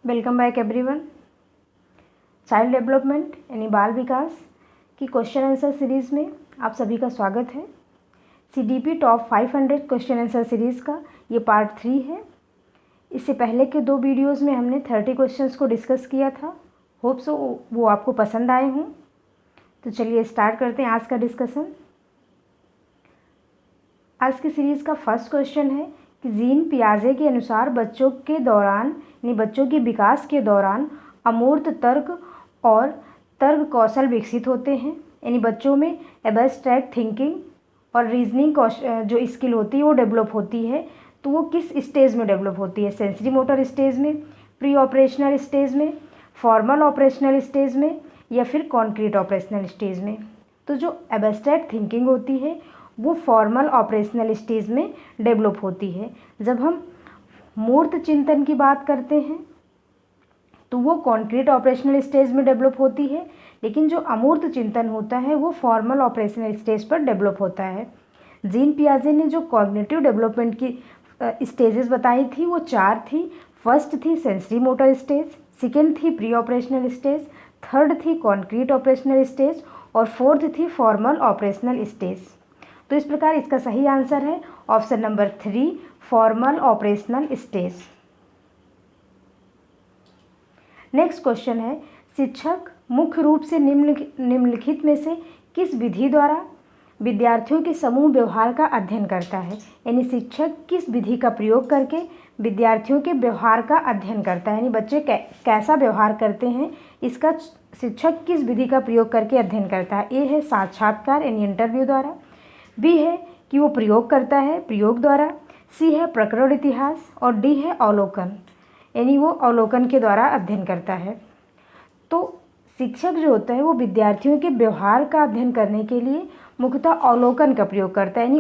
Welcome back everyone. Child development यानी बाल विकास की क्वेश्चन आंसर सीरीज़ में आप सभी का स्वागत है। CDP top 500 question answer series का ये पार्ट 3 है। इससे पहले के 2 वीडियोस में हमने 30 क्वेश्चंस को डिस्कस किया था। होप सो वो आपको पसंद आए हों। तो चलिए स्टार्ट करते हैं आज का डिस्कशन। आज की सीरीज़ का फर्स्ट क्वेश्चन है कि जीन पियाजे के अनुसार बच्चों के दौरान यानी बच्चों के विकास के दौरान अमूर्त तर्क और तर्क कौशल विकसित होते हैं। यानी बच्चों में एब्स्ट्रैक्ट थिंकिंग और रीजनिंग जो स्किल होती है वो डेवलप होती है। तो वो किस स्टेज में डेवलप होती है? सेंसरी मोटर स्टेज में, प्री ऑपरेशनल स्टेज में, फॉर्मल ऑपरेशनल स्टेज में या फिर कॉन्क्रीट ऑपरेशनल स्टेज में। तो जो एब्स्ट्रैक्ट थिंकिंग होती है वो फॉर्मल ऑपरेशनल स्टेज में डेवलप होती है। जब हम मूर्त चिंतन की बात करते हैं तो वो कॉन्क्रीट ऑपरेशनल स्टेज में डेवलप होती है, लेकिन जो अमूर्त चिंतन होता है वो फॉर्मल ऑपरेशनल स्टेज पर डेवलप होता है। जीन पियाजे ने जो कॉग्निटिव डेवलपमेंट की स्टेजेस बताई थी वो 4 थी। फर्स्ट थी सेंसरी मोटर स्टेज, सेकेंड थी प्री ऑपरेशनल स्टेज, थर्ड थी कॉन्क्रीट ऑपरेशनल स्टेज और फोर्थ थी फॉर्मल ऑपरेशनल स्टेज। तो इस प्रकार इसका सही आंसर है option number 3, formal operational stage. Next question है, शिक्षक मुख्य रूप से निम्नलिखित में से किस विधि द्वारा विद्यार्थियों के समूह व्यवहार का अध्ययन करता है? यानी शिक्षक किस विधि का प्रयोग करके विद्यार्थियों के व्यवहार का अध्ययन करता है, यानी बच्चे कैसा व्यवहार करते हैं इसका शिक्षक किस विधि का प्रयोग करके अध्ययन करता है? ए है साक्षात्कार यानी इंटरव्यू द्वारा, बी है कि वो प्रयोग करता है प्रयोग द्वारा, सी है प्रकरण इतिहास और डी है अवलोकन यानी वो अवलोकन के द्वारा अध्ययन करता है। तो शिक्षक जो होता है वो विद्यार्थियों के व्यवहार का अध्ययन करने के लिए मुख्यतः अवलोकन का प्रयोग करता है, यानी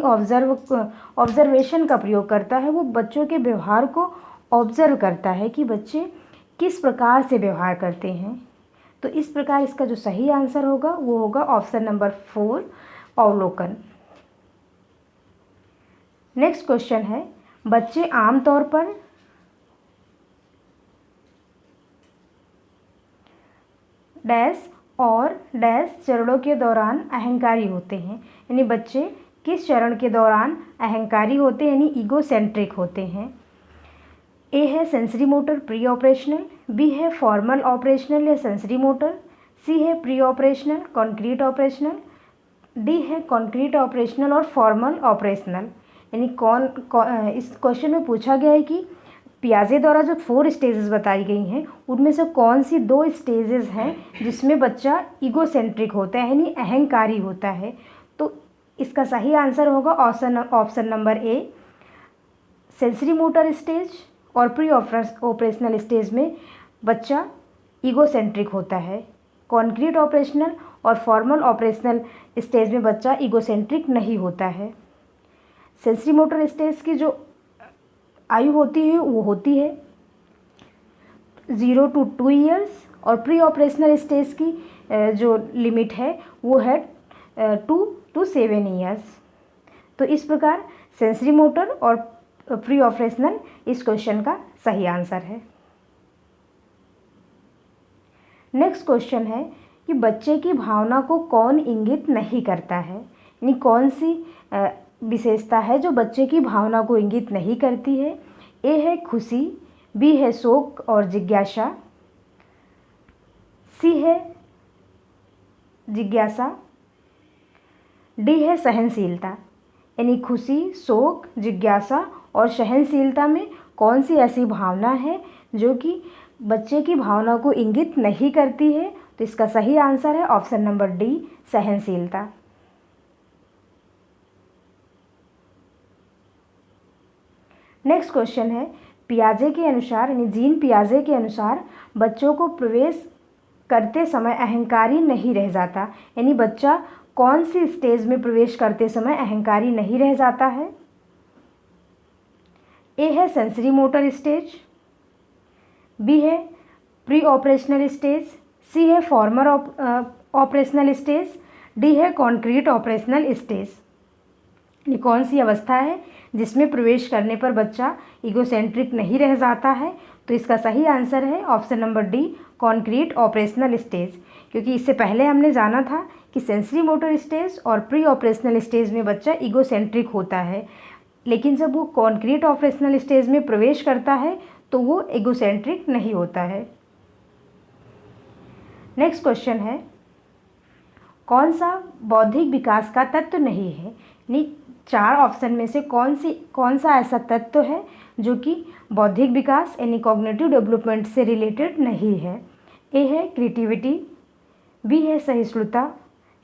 ऑब्जर्वेशन का प्रयोग करता है। वो बच्चों के व्यवहार को ऑब्जर्व करता है कि बच्चे किस प्रकार से व्यवहार करते हैं। तो इस प्रकार इसका जो सही आंसर होगा वो होगा ऑप्शन नंबर 4, अवलोकन। नेक्स्ट क्वेश्चन है, बच्चे आमतौर पर डैश और डैश चरणों के दौरान अहंकारी होते हैं। यानी बच्चे किस चरण के दौरान अहंकारी होते हैं यानी ईगोसेंट्रिक होते हैं? ए है sensory motor pre operational, B है फॉर्मल ऑपरेशनल या सेंसरी मोटर, सी है pre operational concrete operational, D है कॉन्क्रीट ऑपरेशनल और फॉर्मल ऑपरेशनल। यानी इस क्वेश्चन में पूछा गया है कि पियाजे द्वारा जो 4 स्टेजेस बताई गई हैं उनमें से कौन सी 2 स्टेजेस हैं जिसमें बच्चा ईगोसेंट्रिक होता है यानी अहंकारी होता है। तो इसका सही आंसर होगा option number A, sensory motor stage और प्री ऑपरेशनल स्टेज में बच्चा ईगोसेंट्रिक होता है। कॉन्क्रीट ऑपरेशनल और फॉर्मल ऑपरेशनल स्टेज में बच्चा ईगोसेंट्रिक नहीं होता है। सेंसरी मोटर स्टेज की जो आयु होती है वो होती है 0 to 2 ईयर्स और प्री ऑपरेशनल स्टेज की जो लिमिट है वो है 2 to 7 ईयर्स। तो इस प्रकार सेंसरी मोटर और प्री ऑपरेशनल इस क्वेश्चन का सही आंसर है। नेक्स्ट क्वेश्चन है कि बच्चे की भावना को कौन इंगित नहीं करता है, यानी कौन सी विशेषता है जो बच्चे की भावना को इंगित नहीं करती है? ए है खुशी, बी है शोक और जिज्ञासा, सी है जिज्ञासा, डी है सहनशीलता। यानी खुशी, शोक, जिज्ञासा और सहनशीलता में कौन सी ऐसी भावना है जो कि बच्चे की भावना को इंगित नहीं करती है? तो इसका सही आंसर है ऑप्शन नंबर डी, सहनशीलता। नेक्स्ट क्वेश्चन है, पियाजे के अनुसार यानी जीन पियाजे के अनुसार बच्चों को प्रवेश करते समय अहंकारी नहीं रह जाता, यानी बच्चा कौन सी स्टेज में प्रवेश करते समय अहंकारी नहीं रह जाता है? ए है सेंसरी मोटर स्टेज, बी है प्री ऑपरेशनल स्टेज, सी है फॉर्मल ऑपरेशनल स्टेज, डी है कॉन्क्रीट ऑपरेशनल स्टेज। ये कौन सी अवस्था है जिसमें प्रवेश करने पर बच्चा इगोसेंट्रिक नहीं रह जाता है? तो इसका सही आंसर है option number D, concrete operational stage. क्योंकि इससे पहले हमने जाना था कि सेंसरी मोटर स्टेज और प्री ऑपरेशनल स्टेज में बच्चा इगोसेंट्रिक होता है, लेकिन जब वो कॉन्क्रीट ऑपरेशनल स्टेज में प्रवेश करता है तो वो इगोसेंट्रिक नहीं होता है। नेक्स्ट क्वेश्चन है, कौन सा बौद्धिक विकास का तत्व नहीं है? यानी 4 ऑप्शन में से कौन सा ऐसा तत्व है जो कि बौद्धिक विकास यानी कॉग्निटिव डेवलपमेंट से रिलेटेड नहीं है? ए है क्रिएटिविटी, बी है सहिष्णुता,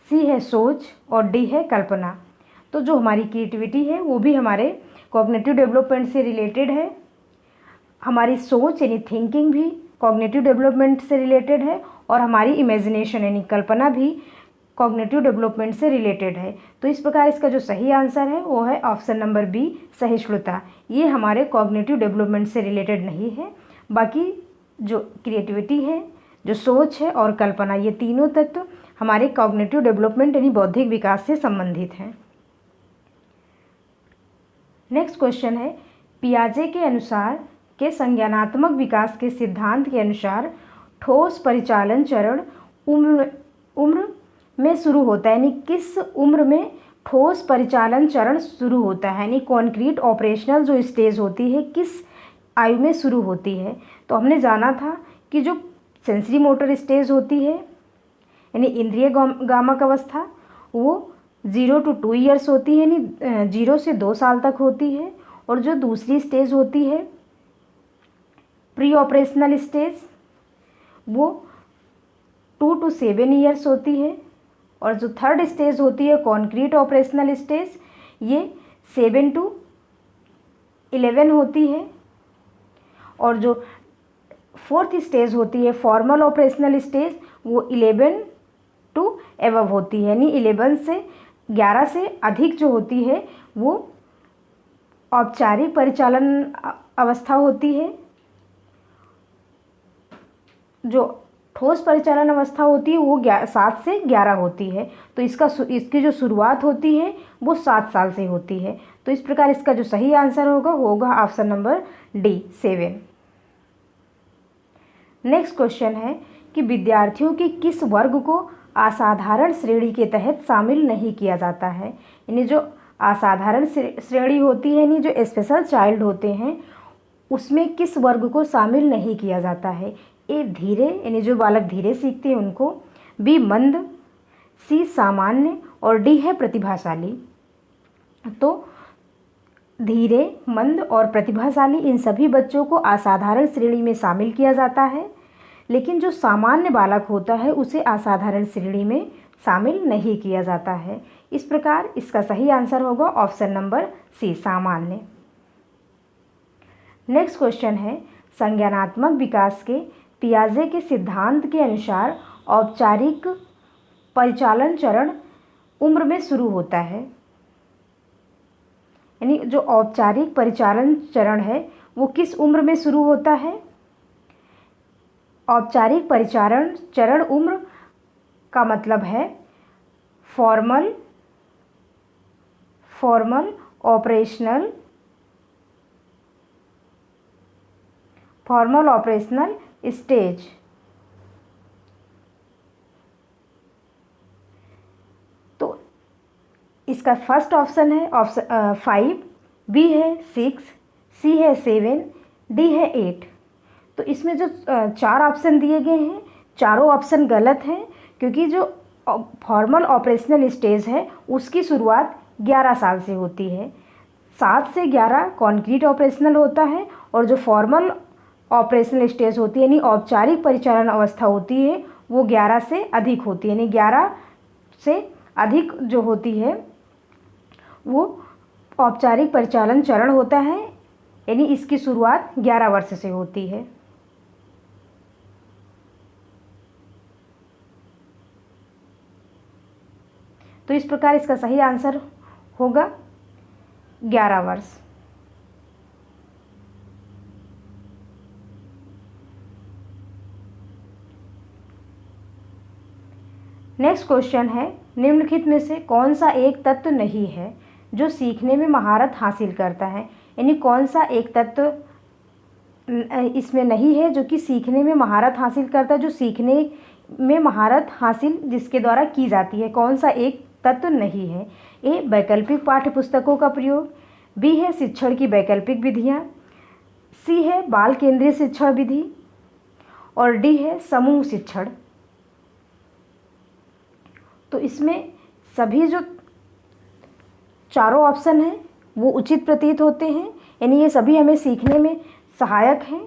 सी है सोच और डी है कल्पना। तो जो हमारी क्रिएटिविटी है वो भी हमारे कॉग्निटिव डेवलपमेंट से रिलेटेड है, हमारी सोच यानी थिंकिंग भी कॉग्निटिव डेवलपमेंट से रिलेटेड है, और हमारी इमेजिनेशन यानी कल्पना भी कॉग्निटिव डेवलपमेंट से रिलेटेड है। तो इस प्रकार इसका जो सही आंसर है वो है ऑप्शन नंबर बी, सहिष्णुता। ये हमारे कॉग्निटिव डेवलपमेंट से रिलेटेड नहीं है। बाकी जो क्रिएटिविटी है, जो सोच है और कल्पना, ये तीनों तत्व हमारे कॉग्निटिव डेवलपमेंट यानी बौद्धिक विकास से संबंधित हैं। नेक्स्ट क्वेश्चन है, पियाजे के अनुसार के संज्ञानात्मक विकास के सिद्धांत के अनुसार ठोस परिचालन चरण उम्र में शुरू होता है, यानी किस उम्र में ठोस परिचालन चरण शुरू होता है, यानी कॉन्क्रीट ऑपरेशनल जो स्टेज होती है किस आयु में शुरू होती है? तो हमने जाना था कि जो सेंसरी मोटर स्टेज होती है यानी इंद्रिय गामक अवस्था, वो 0 to 2 ईयर्स होती है, यानी 0 से 2 साल तक होती है। और जो दूसरी स्टेज होती है प्री ऑपरेशनल स्टेज, वो 2 to 7 ईयर्स होती है। और जो थर्ड स्टेज होती है कॉन्क्रीट ऑपरेशनल स्टेज, ये 7 to 11 होती है। और जो फोर्थ स्टेज होती है फॉर्मल ऑपरेशनल स्टेज, वो 11 to एबव होती है, यानी 11 से अधिक जो होती है वो औपचारिक परिचालन अवस्था होती है। जो ठोस परिचालन अवस्था होती है वो 7 से 11 होती है। तो इसकी जो शुरुआत होती है वो 7 साल से होती है। तो इस प्रकार इसका जो सही आंसर होगा option number D, 7। Next question है कि विद्यार्थियों के किस वर्ग को असाधारण श्रेणी के तहत शामिल नहीं किया जाता है? यानी जो असाधारण श्रेणी होती है, यानी जो स्पेशल चाइल्ड होते हैं, उसमें किस वर्ग को शामिल नहीं किया जाता है? ए धीरे, यानी जो बालक धीरे सीखते हैं उनको, बी मंद, सी सामान्य और डी है प्रतिभाशाली। तो धीरे, मंद और प्रतिभाशाली इन सभी बच्चों को असाधारण श्रेणी में शामिल किया जाता है, लेकिन जो सामान्य बालक होता है उसे असाधारण श्रेणी में शामिल नहीं किया जाता है। इस प्रकार इसका सही आंसर होगा ऑप्शन नंबर सी, सामान्य। नेक्स्ट क्वेश्चन है, संज्ञानात्मक विकास के पियाजे के सिद्धांत के अनुसार औपचारिक परिचालन चरण उम्र में शुरू होता है, यानी जो औपचारिक परिचालन चरण है वो किस उम्र में शुरू होता है? औपचारिक परिचालन चरण उम्र का मतलब है फॉर्मल ऑपरेशनल स्टेज। तो इसका फर्स्ट ऑप्शन है ऑप्शन 5, बी है 6, सी है 7, डी है 8। तो इसमें जो 4 ऑप्शन दिए गए हैं, चारों ऑप्शन गलत हैं, क्योंकि जो फॉर्मल ऑपरेशनल स्टेज है उसकी शुरुआत 11 साल से होती है। 7 से 11 कॉन्क्रीट ऑपरेशनल होता है, और जो फॉर्मल ऑपरेशनल स्टेज होती है यानी औपचारिक परिचालन अवस्था होती है वो 11 से अधिक होती है, यानी 11 से अधिक जो होती है वो औपचारिक परिचालन चरण होता है, यानी इसकी शुरुआत 11 वर्ष से होती है। तो इस प्रकार इसका सही आंसर होगा 11 वर्ष। नेक्स्ट क्वेश्चन है, निम्नलिखित में से कौन सा एक तत्व नहीं है जो सीखने में महारत हासिल करता है। यानी कौन सा एक तत्व इसमें नहीं है जो कि सीखने में महारत हासिल करता है, जो सीखने में महारत हासिल जिसके द्वारा की जाती है, कौन सा एक तत्व नहीं है। ए वैकल्पिक पाठ्य पुस्तकों का प्रयोग, बी है शिक्षण की वैकल्पिक विधियाँ, सी है बाल केंद्रीय शिक्षण विधि और डी है समूह शिक्षण। तो इसमें सभी जो चारों ऑप्शन हैं वो उचित प्रतीत होते हैं, यानी ये सभी हमें सीखने में सहायक हैं।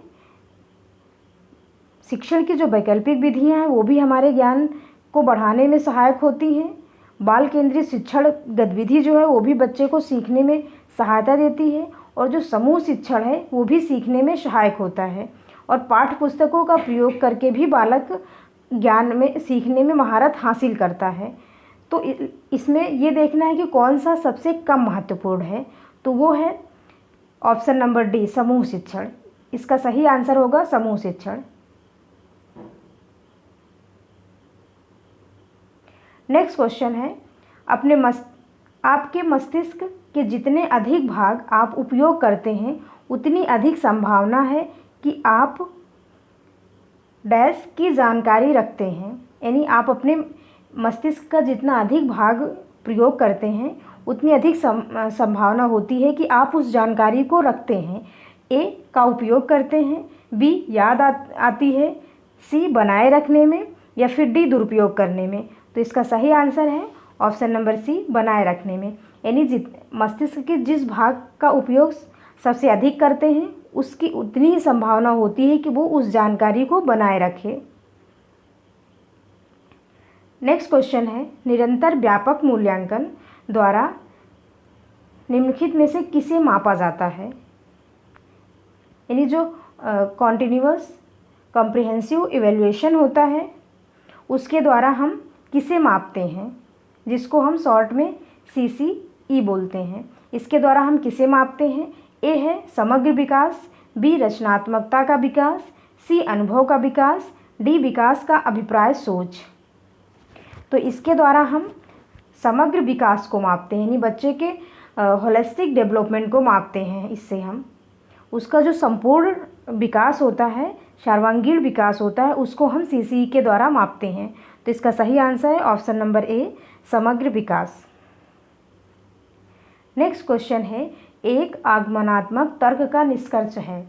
शिक्षण की जो वैकल्पिक विधियां हैं वो भी हमारे ज्ञान को बढ़ाने में सहायक होती हैं। बाल केंद्रित शिक्षण गतिविधि जो है वो भी बच्चे को सीखने में सहायता देती है, और जो समूह शिक्षण है वो भी सीखने में सहायक होता है। और पाठ्य पुस्तकों का प्रयोग करके भी बालक ज्ञान में सीखने में महारत हासिल करता है। तो इसमें ये देखना है कि कौन सा सबसे कम महत्वपूर्ण है, तो वो है ऑप्शन नंबर डी, समूह शिक्षण। इसका सही आंसर होगा समूह शिक्षण। नेक्स्ट क्वेश्चन है, आपके मस्तिष्क के जितने अधिक भाग आप उपयोग करते हैं उतनी अधिक संभावना है कि आप डैश की जानकारी रखते हैं। यानी आप अपने मस्तिष्क का जितना अधिक भाग प्रयोग करते हैं उतनी अधिक संभावना होती है कि आप उस जानकारी को रखते हैं। ए का उपयोग करते हैं, बी याद आती है, सी बनाए रखने में, या फिर डी दुरुपयोग करने में। तो इसका सही आंसर है ऑप्शन नंबर सी, बनाए रखने में। यानी मस्तिष्क के जिस भाग का उपयोग सबसे अधिक करते हैं उसकी उतनी ही संभावना होती है कि वो उस जानकारी को बनाए रखे। नेक्स्ट क्वेश्चन है, निरंतर व्यापक मूल्यांकन द्वारा निम्नलिखित में से किसे मापा जाता है। यानी जो कॉन्टिन्यूअस कॉम्प्रिहेंसिव इवैल्यूएशन होता है उसके द्वारा हम किसे मापते हैं, जिसको हम शॉर्ट में CCE बोलते हैं। इसके द्वारा हम किसे मापते हैं। ए है समग्र विकास, बी रचनात्मकता का विकास, सी अनुभव का विकास, डी विकास का अभिप्राय सोच। तो इसके द्वारा हम समग्र विकास को मापते हैं, यानी बच्चे के होलिस्टिक डेवलपमेंट को मापते हैं। इससे हम उसका जो संपूर्ण विकास होता है, सर्वांगीण विकास होता है, उसको हम CCE के द्वारा मापते हैं। तो इसका सही आंसर है ऑप्शन नंबर ए, समग्र विकास। नेक्स्ट क्वेश्चन है, एक आगमनात्मक तर्क का निष्कर्ष है,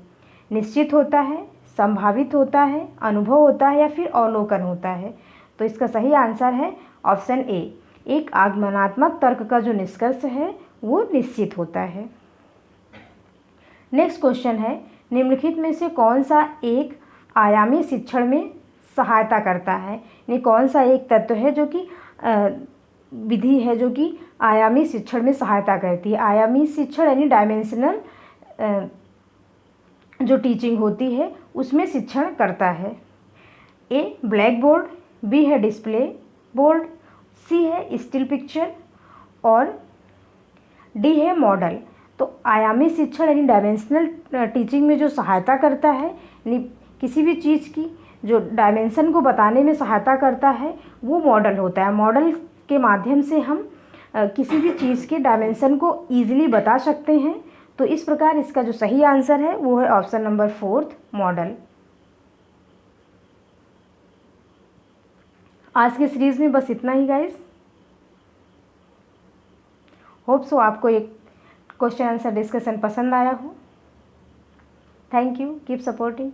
निश्चित होता है, संभावित होता है, अनुभव होता है, या फिर अवलोकन होता है। तो इसका सही आंसर है ऑप्शन ए, एक आगमनात्मक तर्क का जो निष्कर्ष है वो निश्चित होता है। नेक्स्ट क्वेश्चन है, निम्नलिखित में से कौन सा एक आयामी शिक्षण में सहायता करता है। यानी कौन सा एक तत्व है जो कि विधि है जो कि आयामी शिक्षण में सहायता करती है। आयामी शिक्षण यानी डायमेंशनल जो टीचिंग होती है उसमें शिक्षण करता है। ए ब्लैक बोर्ड, बी है डिस्प्ले बोर्ड, सी है स्टिल पिक्चर और डी है मॉडल। तो आयामी शिक्षण यानी डायमेंशनल टीचिंग में जो सहायता करता है, यानी किसी भी चीज़ की जो डायमेंशन को बताने में सहायता करता है वो मॉडल होता है। मॉडल के माध्यम से हम किसी भी चीज़ के डायमेंशन को ईजिली बता सकते हैं। तो इस प्रकार इसका जो सही आंसर है वो है ऑप्शन नंबर 4, मॉडल। आज के सीरीज़ में बस इतना ही गाइस। होप सो आपको एक क्वेश्चन आंसर डिस्कशन पसंद आया हो। Thank you, keep supporting.